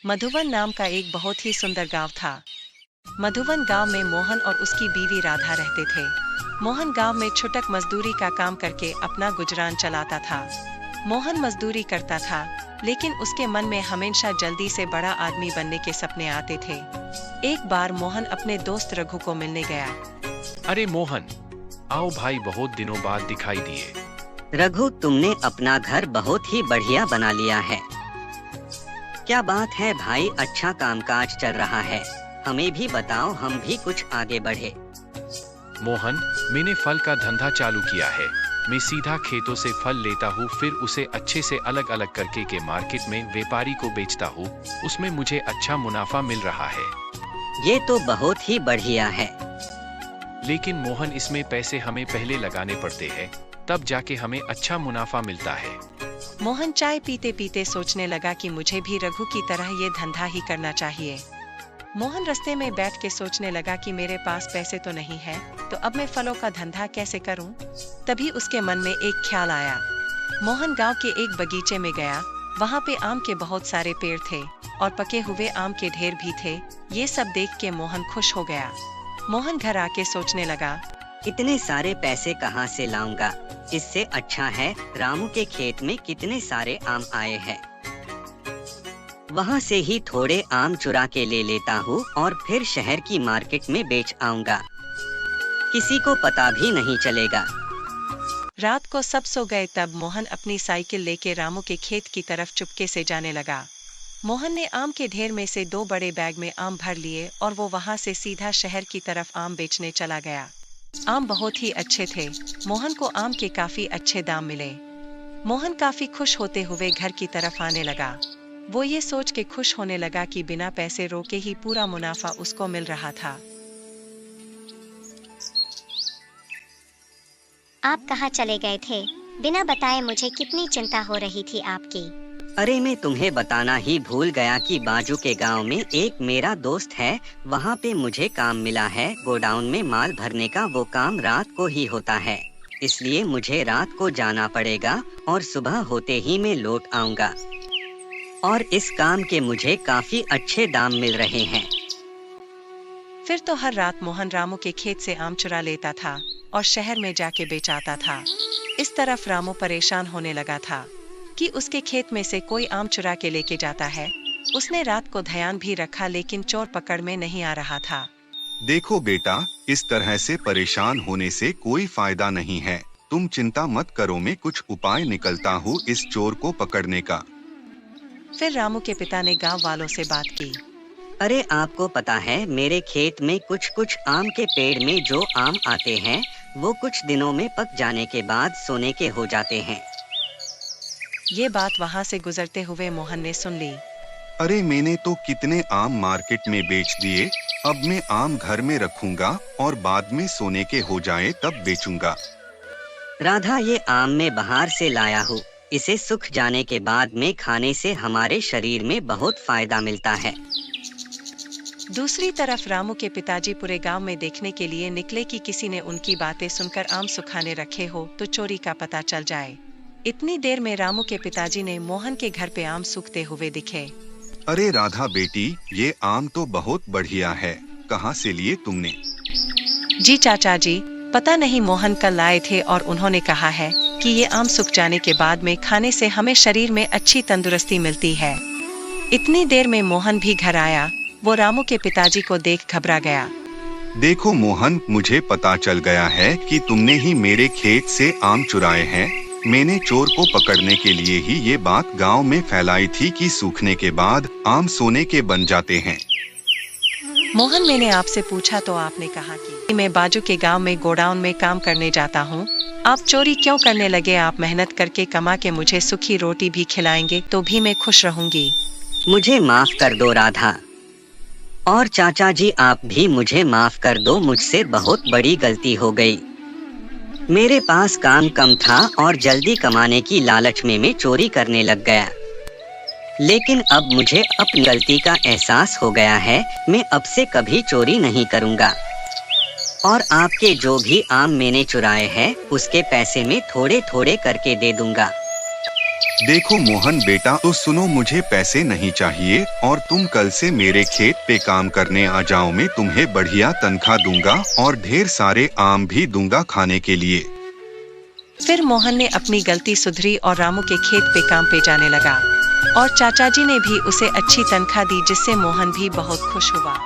मधुवन नाम का एक बहुत ही सुंदर गांव था। मधुवन गांव में मोहन और उसकी बीवी राधा रहते थे। मोहन गांव में छुटक मजदूरी का काम करके अपना गुजरान चलाता था। मोहन मजदूरी करता था, लेकिन उसके मन में हमेशा जल्दी से बड़ा आदमी बनने के सपने आते थे। एक बार मोहन अपने दोस्त रघु को मिलने गया। अरे मोहन, आओ भाई, बहुत दिनों बाद दिखाई दिए। रघु, तुमने अपना घर बहुत ही बढ़िया बना लिया है। क्या बात है भाई, अच्छा कामकाज चल रहा है। हमें भी बताओ, हम भी कुछ आगे बढ़े। मोहन, मैंने फल का धंधा चालू किया है। मैं सीधा खेतों से फल लेता हूँ, फिर उसे अच्छे से अलग अलग करके के मार्केट में व्यापारी को बेचता हूँ। उसमें मुझे अच्छा मुनाफा मिल रहा है। ये तो बहुत ही बढ़िया है। लेकिन मोहन, इसमें पैसे हमें पहले लगाने पड़ते हैं, तब जाके हमें अच्छा मुनाफा मिलता है। मोहन चाय पीते पीते सोचने लगा कि मुझे भी रघु की तरह ये धंधा ही करना चाहिए। मोहन रास्ते में बैठ के सोचने लगा कि मेरे पास पैसे तो नहीं है, तो अब मैं फलों का धंधा कैसे करूं? तभी उसके मन में एक ख्याल आया। मोहन गांव के एक बगीचे में गया। वहां पे आम के बहुत सारे पेड़ थे और पके हुए आम के ढेर भी थे। ये सब देख के मोहन खुश हो गया। मोहन घर आके सोचने लगा, इतने सारे पैसे कहाँ से लाऊंगा? इससे अच्छा है रामू के खेत में कितने सारे आम आए हैं, वहाँ से ही थोड़े आम चुरा के ले लेता हूँ और फिर शहर की मार्केट में बेच आऊंगा। किसी को पता भी नहीं चलेगा। रात को सब सो गए, तब मोहन अपनी साइकिल लेके रामू के खेत की तरफ चुपके से जाने लगा। मोहन ने आम के ढेर में से 2 बड़े बैग में आम भर लिए और वो वहाँ से सीधा शहर की तरफ आम बेचने चला गया। आम बहुत ही अच्छे थे। मोहन को आम के काफी अच्छे दाम मिले। मोहन काफी खुश होते हुए घर की तरफ आने लगा। वो ये सोच के खुश होने लगा कि बिना पैसे रोके ही पूरा मुनाफा उसको मिल रहा था। आप कहाँ चले गए थे? बिना बताए मुझे कितनी चिंता हो रही थी आपकी। अरे, मैं तुम्हें बताना ही भूल गया कि बाजू के गांव में एक मेरा दोस्त है। वहाँ पे मुझे काम मिला है। गोडाउन में माल भरने का वो काम रात को ही होता है, इसलिए मुझे रात को जाना पड़ेगा और सुबह होते ही मैं लौट आऊंगा। और इस काम के मुझे काफी अच्छे दाम मिल रहे हैं। फिर तो हर रात मोहन रामू के खेत से आम चुरा लेता था और शहर में जाके बेचाता था। इस तरफ रामू परेशान होने लगा था कि उसके खेत में से कोई आम चुरा के लेके जाता है। उसने रात को ध्यान भी रखा, लेकिन चोर पकड़ में नहीं आ रहा था। देखो बेटा, इस तरह से परेशान होने से कोई फायदा नहीं है। तुम चिंता मत करो, मैं कुछ उपाय निकलता हूँ इस चोर को पकड़ने का। फिर रामू के पिता ने गांव वालों से बात की। अरे, आपको पता है मेरे खेत में कुछ आम के पेड़ में जो आम आते हैं वो कुछ दिनों में पक जाने के बाद सोने के हो जाते हैं। ये बात वहाँ से गुजरते हुए मोहन ने सुन ली। अरे, मैंने तो कितने आम मार्केट में बेच दिए। अब मैं आम घर में रखूंगा और बाद में सोने के हो जाए तब बेचूंगा। राधा, ये आम मैं बाहर से लाया हूँ। इसे सूख जाने के बाद में खाने से हमारे शरीर में बहुत फायदा मिलता है। दूसरी तरफ रामू के पिताजी पूरे गांव में देखने के लिए निकले कि किसी ने उनकी बातें सुनकर आम सुखाने रखे हो तो चोरी का पता चल जाए। इतनी देर में रामू के पिताजी ने मोहन के घर पे आम सूखते हुए दिखे। अरे राधा बेटी, ये आम तो बहुत बढ़िया है। कहाँ से लिए तुमने? जी चाचा जी, पता नहीं, मोहन कल लाए थे और उन्होंने कहा है कि ये आम सूख जाने के बाद में खाने से हमें शरीर में अच्छी तंदुरुस्ती मिलती है। इतनी देर में मोहन भी घर आया। वो रामू के पिताजी को देख घबरा गया। देखो मोहन, मुझे पता चल गया है कि तुमने ही मेरे खेत से आम चुराए हैं। मैंने चोर को पकड़ने के लिए ही ये बात गांव में फैलाई थी कि सूखने के बाद आम सोने के बन जाते हैं। मोहन, मैंने आपसे पूछा तो आपने कहा कि मैं बाजू के गांव में गोडाउन में काम करने जाता हूं। आप चोरी क्यों करने लगे? आप मेहनत करके कमा के मुझे सूखी रोटी भी खिलाएंगे तो भी मैं खुश रहूंगी। मुझे माफ कर दो राधा। और चाचा जी, आप भी मुझे माफ कर दो। मुझसे बहुत बड़ी गलती हो गई। मेरे पास काम कम था और जल्दी कमाने की लालच में मैं चोरी करने लग गया। लेकिन अब मुझे अपनी गलती का एहसास हो गया है। मैं अब से कभी चोरी नहीं करूंगा। और आपके जो भी आम मैंने चुराए हैं उसके पैसे में थोड़े थोड़े करके दे दूंगा। देखो मोहन बेटा, तो सुनो, मुझे पैसे नहीं चाहिए और तुम कल से मेरे खेत पे काम करने आ जाओ। मैं तुम्हें बढ़िया तनख्वाह दूंगा और ढेर सारे आम भी दूंगा खाने के लिए। फिर मोहन ने अपनी गलती सुधरी और रामू के खेत पे काम पे जाने लगा और चाचा जी ने भी उसे अच्छी तनख्वाह दी, जिससे मोहन भी बहुत खुश हुआ।